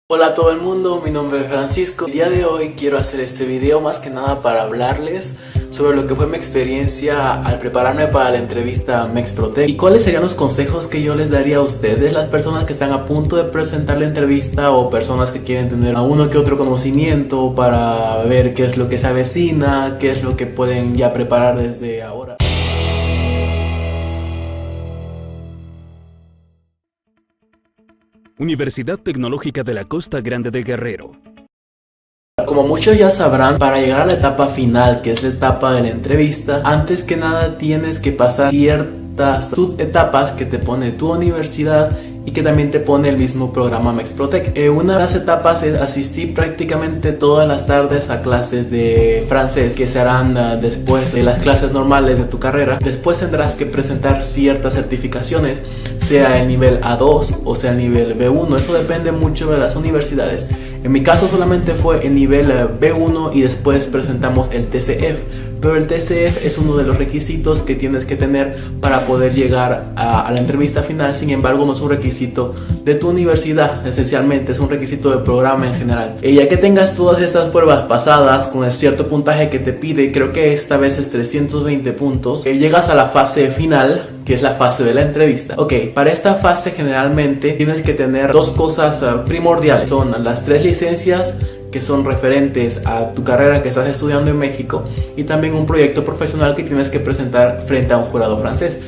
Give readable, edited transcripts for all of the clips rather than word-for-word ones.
Hola a todo el mundo, mi nombre es Francisco. El día de hoy quiero hacer este video más que nada para hablarles sobre lo que fue mi experiencia al prepararme para la entrevista Mexprotec y cuáles serían los consejos que yo les daría a ustedes, las personas que están a punto de presentar la entrevista o personas que quieren tener uno que otro conocimiento para ver qué es lo que se avecina, qué es lo que pueden ya preparar desde ahora. Universidad Tecnológica de la Costa Grande de Guerrero. Como muchos ya sabrán, para llegar a la etapa final, que es la etapa de la entrevista, antes que nada tienes que pasar ciertas subetapas que te pone tu universidad y que también te pone el mismo programa Mexprotec. Una de las etapas es asistir prácticamente todas las tardes a clases de francés que se harán después de las clases normales de tu carrera. Después tendrás que presentar ciertas certificaciones, sea el nivel A2 o sea el nivel B1. Eso depende mucho de las universidades. En mi caso solamente fue el nivel B1 y después presentamos el TCF. Pero el TCF es uno de los requisitos que tienes que tener para poder llegar a la entrevista final. Sin embargo, no es un requisito de tu universidad, esencialmente es un requisito del programa en general. Y ya que tengas todas estas pruebas pasadas con el cierto puntaje que te pide, creo que esta vez es 320 puntos, llegas a la fase final, que es la fase de la entrevista. Ok, para esta fase generalmente tienes que tener dos cosas primordiales. Son las 3 licencias que son referentes a tu carrera que estás estudiando en México y también un proyecto profesional que tienes que presentar frente a un jurado francés.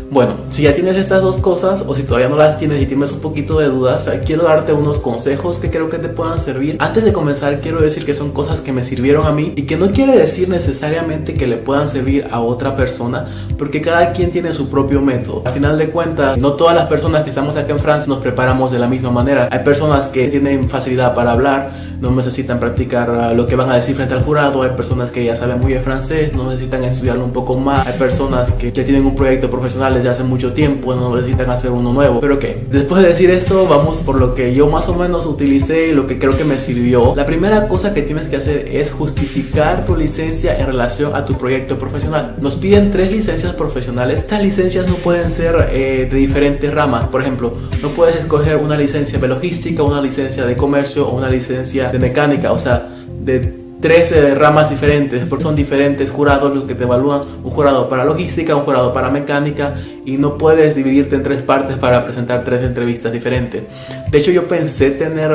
Bueno, si ya tienes estas dos cosas o si todavía no las tienes y tienes un poquito de dudas, quiero darte unos consejos que creo que te puedan servir. Antes de comenzar, quiero decir que son cosas que me sirvieron a mí y que no quiere decir necesariamente que le puedan servir a otra persona, porque cada quien tiene su propio método. Al final de cuentas, no todas las personas que estamos acá en Francia nos preparamos de la misma manera. Hay personas que tienen facilidad para hablar, no necesitan practicar lo que van a decir frente al jurado. Hay personas que ya saben muy bien francés, no necesitan estudiarlo un poco más. Hay personas que ya tienen un proyecto profesional desde hace mucho tiempo, no necesitan hacer uno nuevo. Pero ok, después de decir esto, vamos por lo que yo más o menos utilicé y lo que creo que me sirvió. La primera cosa que tienes que hacer es justificar tu licencia en relación a tu proyecto profesional. Nos piden 3 licencias profesionales. Estas licencias no pueden ser de diferentes ramas. Por ejemplo, no puedes escoger una licencia de logística, una licencia de comercio o una licencia de mecánica, o sea, de 13 ramas diferentes, porque son diferentes jurados los que te evalúan, un jurado para logística, un jurado para mecánica, y no puedes dividirte en 3 partes para presentar 3 entrevistas diferentes. De hecho, yo pensé tener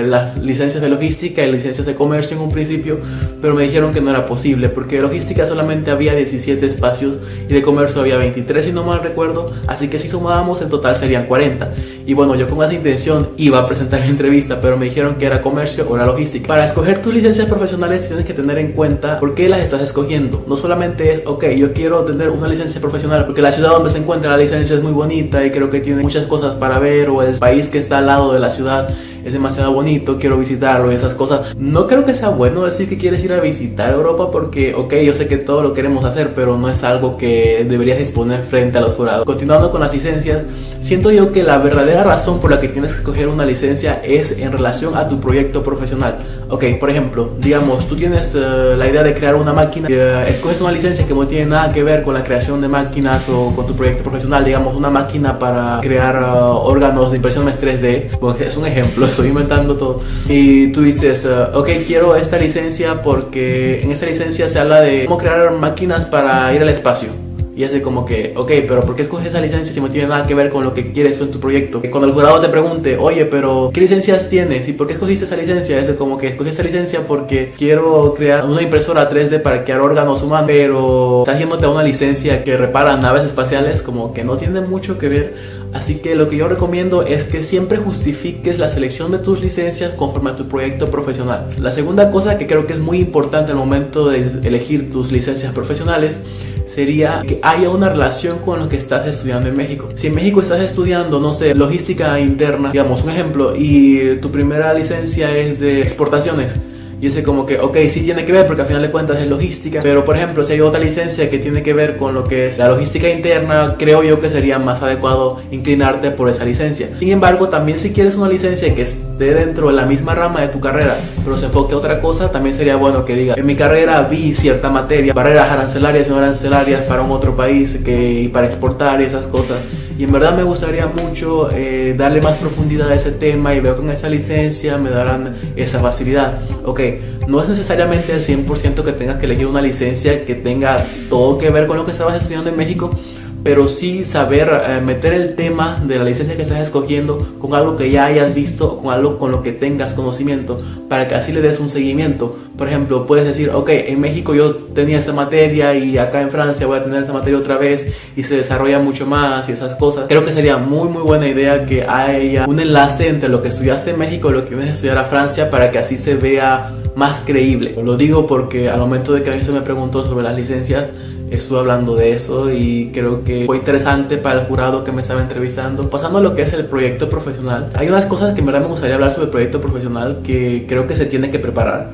las licencias de logística y licencias de comercio en un principio, pero me dijeron que no era posible, porque de logística solamente había 17 espacios y de comercio había 23 si no mal recuerdo, así que si sumábamos en total serían 40. Y bueno, yo con esa intención iba a presentar la entrevista, pero me dijeron que era comercio o era logística. Para escoger tus licencias profesionales tienes que tener en cuenta por qué las estás escogiendo. No solamente es, ok, yo quiero tener una licencia profesional porque la ciudad donde se encuentra la licencia es muy bonita y creo que tiene muchas cosas para ver, o el país que está al lado de la ciudad es demasiado bonito, quiero visitarlo y esas cosas. No creo que sea bueno decir que quieres ir a visitar Europa porque, ok, yo sé que todo lo queremos hacer, pero no es algo que deberías exponer frente a los jurados. Continuando con las licencias, siento yo que la verdadera razón por la que tienes que escoger una licencia es en relación a tu proyecto profesional. Ok, por ejemplo, digamos, tú tienes la idea de crear una máquina, escoges una licencia que no tiene nada que ver con la creación de máquinas o con tu proyecto profesional, digamos, una máquina para crear órganos de impresiones 3D, bueno, es un ejemplo, estoy inventando todo, y tú dices, ok, quiero esta licencia porque en esta licencia se habla de cómo crear máquinas para ir al espacio. Y es de como que, ok, pero ¿por qué escoges esa licencia si no tiene nada que ver con lo que quieres en tu proyecto? Cuando el jurado te pregunte, oye, pero ¿qué licencias tienes? ¿Y por qué escogiste esa licencia? Es de como que escogí esa licencia porque quiero crear una impresora 3D para crear órganos humanos, pero estás yéndote a una licencia que repara naves espaciales, como que no tiene mucho que ver. Así que lo que yo recomiendo es que siempre justifiques la selección de tus licencias conforme a tu proyecto profesional. La segunda cosa que creo que es muy importante al momento de elegir tus licencias profesionales sería que haya una relación con lo que estás estudiando en México. Si en México estás estudiando, no sé, logística interna, digamos un ejemplo, y tu primera licencia es de exportaciones, y ese como que, ok, sí tiene que ver porque al final de cuentas es logística, pero por ejemplo si hay otra licencia que tiene que ver con lo que es la logística interna, creo yo que sería más adecuado inclinarte por esa licencia. Sin embargo, también si quieres una licencia que esté dentro de la misma rama de tu carrera, pero se enfoque a otra cosa, también sería bueno que diga, en mi carrera vi cierta materia, barreras arancelarias y no arancelarias para un otro país y para exportar y esas cosas. y en verdad me gustaría mucho darle más profundidad a ese tema, y veo que con esa licencia me darán esa facilidad. Ok, no es necesariamente el 100% que tengas que elegir una licencia que tenga todo que ver con lo que estabas estudiando en México, pero sí saber meter el tema de la licencia que estás escogiendo con algo que ya hayas visto, con algo con lo que tengas conocimiento, para que así le des un seguimiento. Por ejemplo, puedes decir, ok, en México yo tenía esta materia y acá en Francia voy a tener esta materia otra vez, y se desarrolla mucho más y esas cosas. Creo que sería muy buena idea que haya un enlace entre lo que estudiaste en México y lo que vienes a estudiar a Francia, para que así se vea más creíble. Lo digo porque al momento de que a mí se me preguntó sobre las licencias, estuve hablando de eso y creo que fue interesante para el jurado que me estaba entrevistando. Pasando a lo que es el proyecto profesional, hay unas cosas que en verdad me gustaría hablar sobre el proyecto profesional que creo que se tiene que preparar.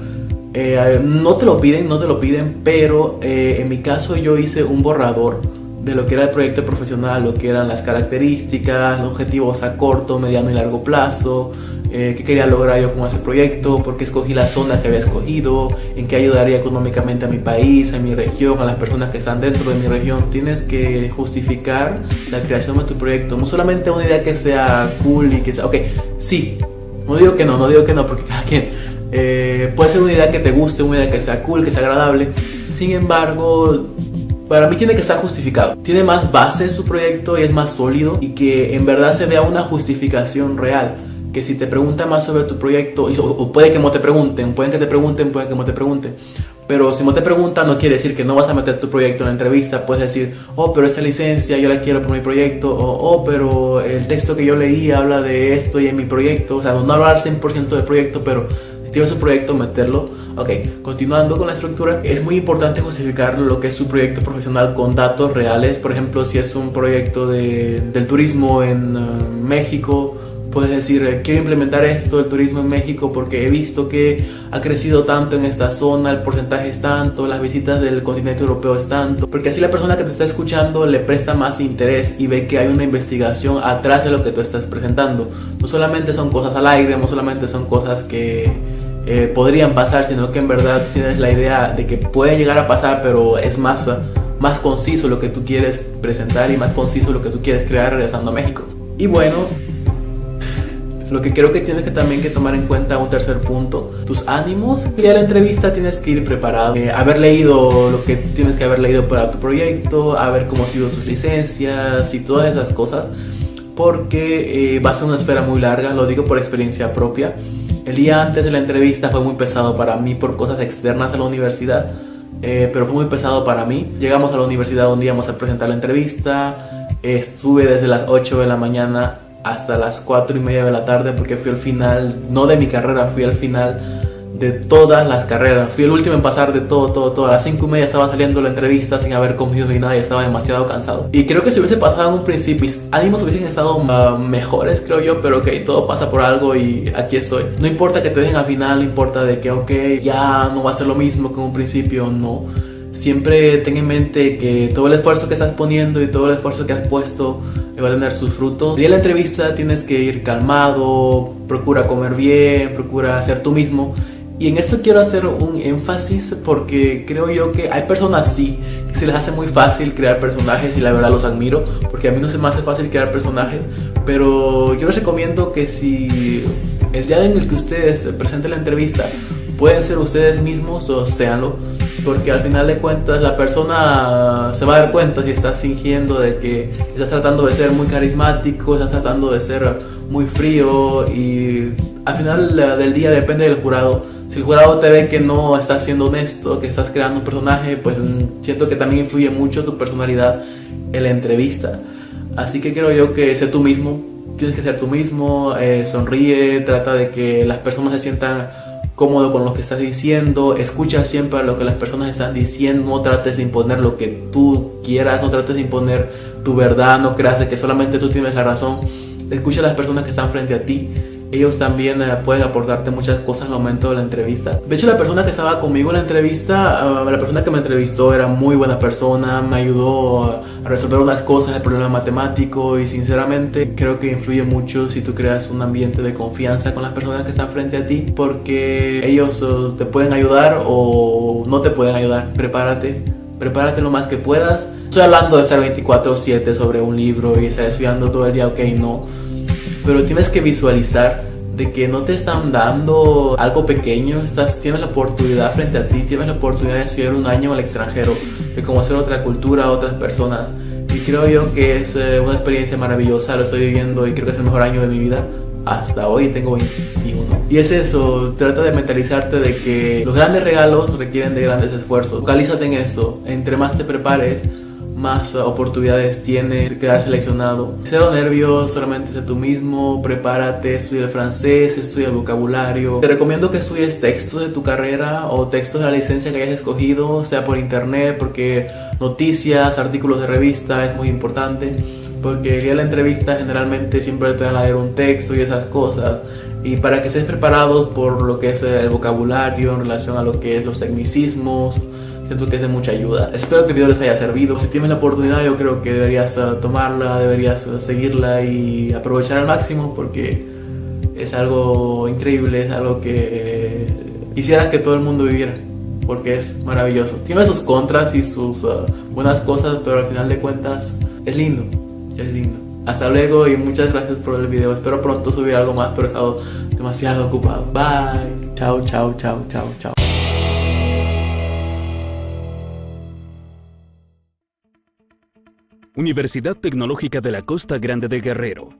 No te lo piden, pero en mi caso yo hice un borrador de lo que era el proyecto profesional, lo que eran las características, los objetivos a corto, mediano y largo plazo, qué quería lograr yo con ese proyecto, por qué escogí la zona que había escogido, en qué ayudaría económicamente a mi país, a mi región, a las personas que están dentro de mi región. Tienes que justificar la creación de tu proyecto, no solamente una idea que sea cool y que sea, ok, sí, no digo que no, porque cada quien puede ser una idea que te guste, una idea que sea cool, que sea agradable. Sin embargo, para mí tiene que estar justificado. Tiene más bases tu proyecto y es más sólido, y que en verdad se vea una justificación real. Que si te preguntan más sobre tu proyecto, o puede que no te pregunten, pueden que te pregunten, pueden que no te pregunten, pero si no te preguntan no quiere decir que no vas a meter tu proyecto en la entrevista. Puedes decir, oh, pero esta licencia yo la quiero por mi proyecto, o oh, pero el texto que yo leí habla de esto y en mi proyecto. O sea, no hablar 100% del proyecto, pero si tienes un proyecto, meterlo. Ok, continuando con la estructura, es muy importante justificar lo que es su proyecto profesional con datos reales. Por ejemplo, si es un proyecto del turismo en México, puedes decir, quiero implementar esto, el turismo en México, porque he visto que ha crecido tanto en esta zona, el porcentaje es tanto, las visitas del continente europeo es tanto, porque así la persona que te está escuchando le presta más interés y ve que hay una investigación atrás de lo que tú estás presentando. No solamente son cosas al aire, no solamente son cosas que podrían pasar, sino que en verdad tienes la idea de que puede llegar a pasar, pero es más conciso lo que tú quieres presentar y más conciso lo que tú quieres crear regresando a México. Y bueno, lo que creo que tienes que también que tomar en cuenta, un tercer punto, tus ánimos. Y a la entrevista tienes que ir preparado, haber leído lo que tienes que haber leído para tu proyecto, haber cómo han sido tus licencias y todas esas cosas, porque va a ser una espera muy larga. Lo digo por experiencia propia. El día antes de la entrevista fue muy pesado para mí por cosas externas a la universidad, pero fue muy pesado para mí. Llegamos a la universidad donde íbamos a presentar la entrevista, estuve desde las 8 de la mañana hasta las 4:30 de la tarde, porque fui al final, no de mi carrera, fui al final de todas las carreras. Fui el último en pasar de todo. A las 5:30 estaba saliendo la entrevista sin haber comido ni nada y estaba demasiado cansado. Y creo que si hubiese pasado en un principio, mis ánimos hubiesen estado mejores, creo yo, pero ok, todo pasa por algo y aquí estoy. No importa que te dejen al final, no importa de que ok, ya no va a ser lo mismo que en un principio, no. Siempre ten en mente que todo el esfuerzo que estás poniendo y todo el esfuerzo que has puesto va a tener sus frutos. Y en la entrevista tienes que ir calmado, procura comer bien, procura ser tú mismo. Y en esto quiero hacer un énfasis, porque creo yo que hay personas sí, que se les hace muy fácil crear personajes, y la verdad los admiro, porque a mí no se me hace fácil crear personajes. Pero yo les recomiendo que si el día en el que ustedes presenten la entrevista pueden ser ustedes mismos, o séanlo, porque al final de cuentas la persona se va a dar cuenta si estás fingiendo de que estás tratando de ser muy carismático, estás tratando de ser muy frío, y al final del día depende del jurado. Si el jurado te ve que no estás siendo honesto, que estás creando un personaje, pues siento que también influye mucho tu personalidad en la entrevista. Así que creo yo que sé tú mismo, tienes que ser tú mismo, sonríe, trata de que las personas se sientan cómodo con lo que estás diciendo, escucha siempre lo que las personas están diciendo, no trates de imponer lo que tú quieras, no trates de imponer tu verdad, no creas de que solamente tú tienes la razón. Escucha a las personas que están frente a ti, ellos también pueden aportarte muchas cosas al momento de la entrevista. De hecho, la persona que estaba conmigo en la entrevista, la persona que me entrevistó era muy buena persona, me ayudó a resolver unas cosas, el problema matemático, y sinceramente creo que influye mucho si tú creas un ambiente de confianza con las personas que están frente a ti, porque ellos te pueden ayudar o no te pueden ayudar. Prepárate, prepárate lo más que puedas. Estoy hablando de estar 24/7 sobre un libro y estar estudiando todo el día, ok, no. Pero tienes que visualizar de que no te están dando algo pequeño, tienes la oportunidad frente a ti, tienes la oportunidad de estudiar un año al extranjero, de conocer otra cultura, otras personas. Y creo yo que es una experiencia maravillosa, lo estoy viviendo y creo que es el mejor año de mi vida. Hasta hoy tengo 21. Y es eso, trata de mentalizarte de que los grandes regalos requieren de grandes esfuerzos. Focalízate en esto, entre más te prepares, más oportunidades tienes de quedar seleccionado. Cero nervios, solamente sé tú mismo, prepárate, estudia el francés, estudia el vocabulario. Te recomiendo que estudies textos de tu carrera o textos de la licencia que hayas escogido, sea por internet, porque noticias, artículos de revista es muy importante. Porque el día de la entrevista generalmente siempre te van a leer un texto y esas cosas. Y para que estés preparado por lo que es el vocabulario en relación a lo que es los tecnicismos, siento que es de mucha ayuda. Espero que el video les haya servido. Si tienes la oportunidad, yo creo que deberías tomarla, deberías seguirla y aprovechar al máximo, porque es algo increíble, es algo que quisieras que todo el mundo viviera, porque es maravilloso. Tiene sus contras y sus buenas cosas, pero al final de cuentas es lindo. Es lindo. Hasta luego y muchas gracias por el video. Espero pronto subir algo más, pero he estado demasiado ocupado. Bye. Chao, chao, chao, chao, chao. Universidad Tecnológica de la Costa Grande de Guerrero.